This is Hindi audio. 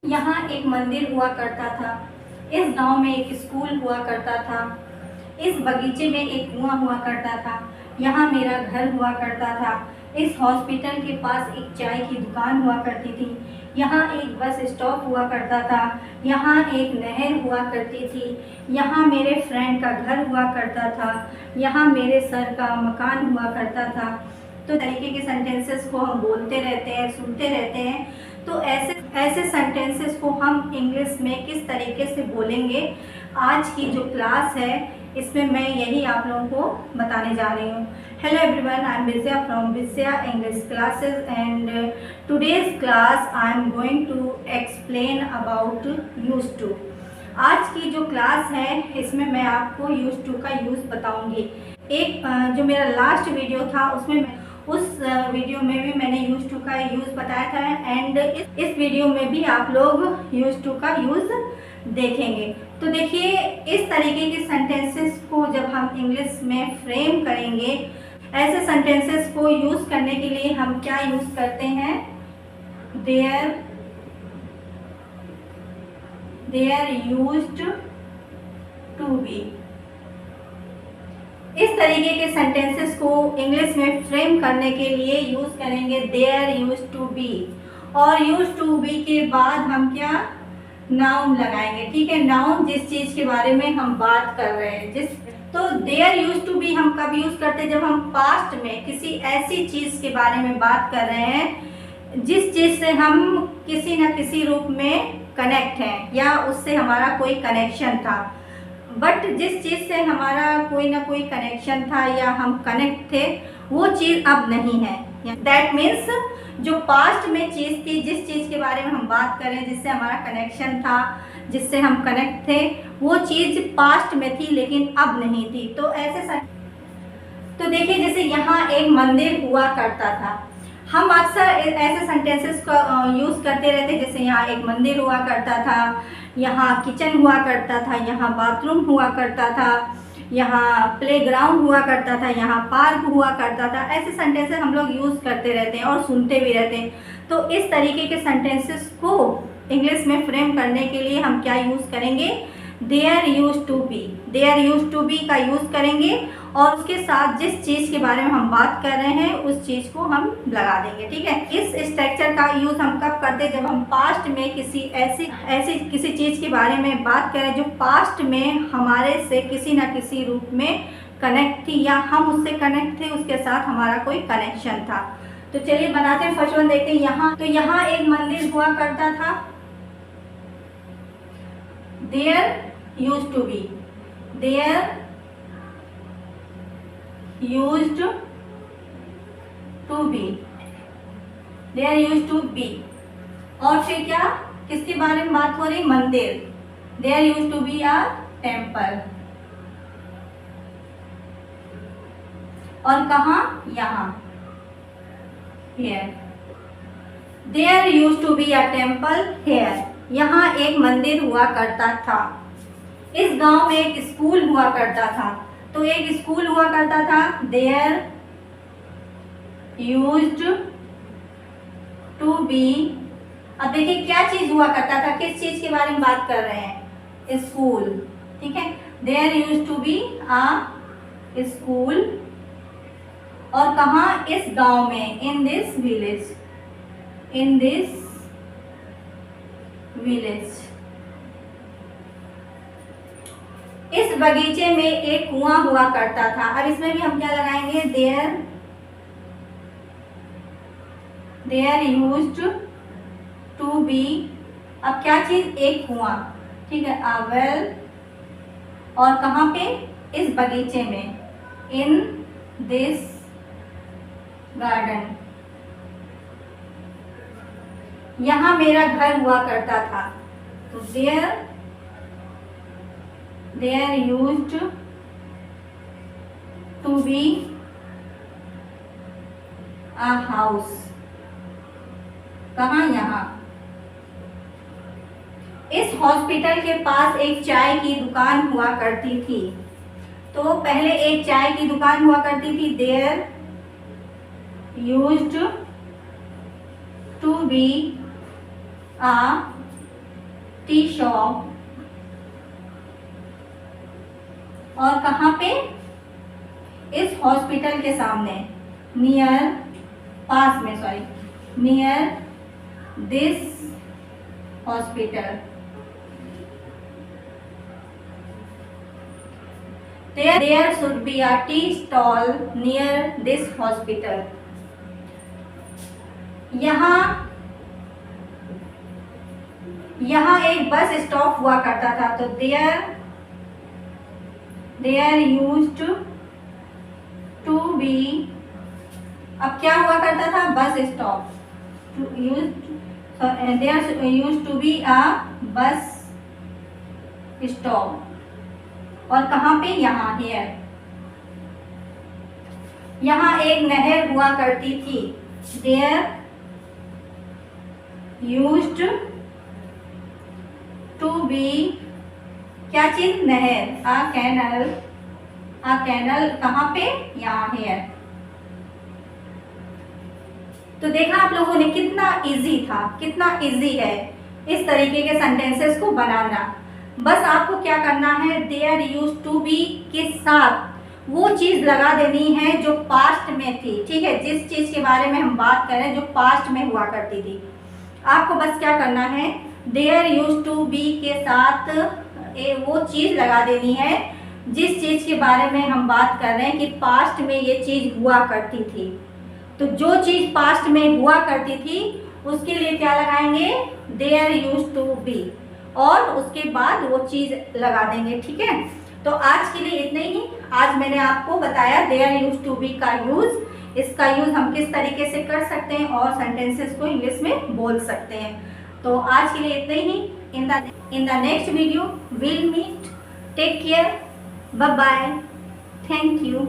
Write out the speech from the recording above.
यहाँ एक मंदिर हुआ करता था। इस गांव में एक स्कूल हुआ करता था। इस बगीचे में एक कुआं हुआ करता था। यहाँ मेरा घर हुआ करता था। इस हॉस्पिटल के पास एक चाय की दुकान हुआ करती थी। यहाँ एक बस स्टॉप हुआ करता था। यहाँ एक नहर हुआ करती थी। यहाँ मेरे फ्रेंड का घर हुआ करता था। यहाँ मेरे सर का मकान हुआ करता था। तो तरीके के सेंटेंसेस को हम बोलते रहते हैं, सुनते रहते हैं। तो ऐसे ऐसे सेंटेंसेस को हम इंग्लिश में किस तरीके से बोलेंगे, आज की जो क्लास है इसमें मैं यही आप लोगों को बताने जा रही हूँ। Hello everyone, I am Vijaya from Vijaya English classes and today's class I am going to explain about use to. आज की जो क्लास है इसमें मैं आपको यूज टू का यूज़ बताऊंगी। एक जो मेरा लास्ट वीडियो था उसमें उस वीडियो में भी मैंने यूज टू का यूज़ बताया था एंड इस वीडियो में भी आप लोग यूज टू का यूज़ देखेंगे। तो देखिए, इस तरीके के सेंटेंसेस को जब हम इंग्लिश में फ्रेम करेंगे, ऐसे सेंटेंसेस को यूज़ करने के लिए हम क्या यूज़ करते हैं, देयर यूज्ड टू बी। इस तरीके के सेंटेंसेस को इंग्लिश में फ्रेम करने के लिए यूज करेंगे देयर यूज टू बी, और यूज टू बी के बाद हम क्या, नाउन लगाएंगे। ठीक है, नाउन जिस चीज के बारे में हम बात कर रहे हैं। तो देयर यूज टू बी हम कब यूज करते हैं, जब हम पास्ट में किसी ऐसी चीज के बारे में बात कर रहे हैं जिस चीज से हम किसी न किसी रूप में कनेक्ट हैं या उससे हमारा कोई कनेक्शन था। बट जिस चीज़ से हमारा कोई ना कोई कनेक्शन था या हम कनेक्ट थे, वो चीज़ अब नहीं है। दैट मीन्स जो पास्ट में चीज़ थी, जिस चीज़ के बारे में हम बात करें, जिससे हमारा कनेक्शन था, जिससे हम कनेक्ट थे, वो चीज़ पास्ट में थी लेकिन अब नहीं थी। तो तो देखिए, जैसे यहाँ एक मंदिर हुआ करता था। हम अक्सर ऐसे सेंटेंसेस को यूज़ करते रहते, जैसे यहाँ एक मंदिर हुआ करता था, यहाँ किचन हुआ करता था, यहाँ बाथरूम हुआ करता था, यहाँ प्लेग्राउंड हुआ करता था, यहाँ पार्क हुआ करता था। ऐसे सेंटेंसेस हम लोग यूज़ करते रहते हैं और सुनते भी रहते हैं। तो इस तरीके के सेंटेंसेस को इंग्लिश में फ्रेम करने के लिए हम क्या यूज़ करेंगे, there use to be. There use to be का यूज़ करेंगे और उसके साथ जिस चीज़ के बारे में हम बात कर रहे हैं उस चीज़ को हम लगा देंगे। ठीक है, इस स्ट्रक्चर का यूज़ हम कब करते हैं, जब हम पास्ट में किसी ऐसी किसी चीज़ के बारे में बात करें जो पास्ट में हमारे से किसी न किसी रूप में कनेक्ट थी या हम उससे कनेक्ट थे, उसके साथ हमारा कोई कनेक्शन था। तो चलिए बनाते हैं, फर्स्ट वन देखते हैं। यहाँ एक मंदिर हुआ करता था। There use to be, there used to be, there used to be। और फिर क्या, किसके बारे में बात हो रही, मंदिर। there used to be a temple। और कहाँ, यहाँ, here। there used to be a temple here। यहाँ एक मंदिर हुआ करता था। इस गांव में एक स्कूल हुआ करता था। तो एक स्कूल हुआ करता था, देयर यूज्ड टू बी। अब देखिए क्या चीज हुआ करता था, किस चीज के बारे में बात कर रहे हैं, स्कूल। ठीक है, there used to be a school. और कहाँ, इस गांव में, in this village, in this village. इस बगीचे में एक कुआं हुआ करता था। अब इसमें भी हम क्या लगाएंगे, देयर यूज्ड टू बी। अब क्या चीज, एक कुआं। ठीक है, अ वेल। और कहाँ पे, इस बगीचे में, इन दिस गार्डन। यहाँ मेरा घर हुआ करता था। तो there used to be a house. कहाँ, यहाँ। इस हॉस्पिटल के पास एक चाय की दुकान हुआ करती थी। तो पहले एक चाय की दुकान हुआ करती थी, there used to be a tea shop, और कहाँ पे, इस हॉस्पिटल के सामने, नियर, पास में, sorry, near this hospital, there should be a tea stall near this hospital. यहाँ एक बस स्टॉप हुआ करता था, तो there used to be, अब क्या हुआ करता था, bus stop, there used to be a bus stop, और कहाँ पे, यहाँ, हियर, यहाँ एक नहर हुआ करती थी, देयर यूज्ड टू बी, क्या चीज, नहर, आ कैनल, कहाँ पे, यहाँ, हियर। तो देखा आप लोगों ने कितना इजी था, कितना इजी है इस तरीके के सेंटेंसेस को बनाना। बस आपको क्या करना है, देयर यूज्ड टू बी के साथ वो चीज लगा देनी है जो पास्ट में थी, ठीक है, जिस चीज के बारे में हम बात करें जो पास्ट में हुआ करती थी। आपको बस क्या करना है, देयर यूज्ड टू बी के साथ वो चीज लगा देनी है जिस चीज के बारे में हम बात कर रहे हैं कि पास्ट में ये चीज हुआ करती थी। तो जो चीज पास्ट में हुआ करती थी उसके लिए क्या लगाएंगे, देयर यूज्ड टू बी, और उसके बाद वो चीज लगा देंगे, ठीक है। तो आज के लिए इतना ही। आज मैंने आपको बताया देयर यूज्ड टू बी का यूज, इसका यूज हम किस तरीके से कर सकते हैं और सेंटेंसेस को इंग्लिश में बोल सकते हैं। तो आज के लिए इतना ही। In the next video will meet, take care, bye bye, thank you.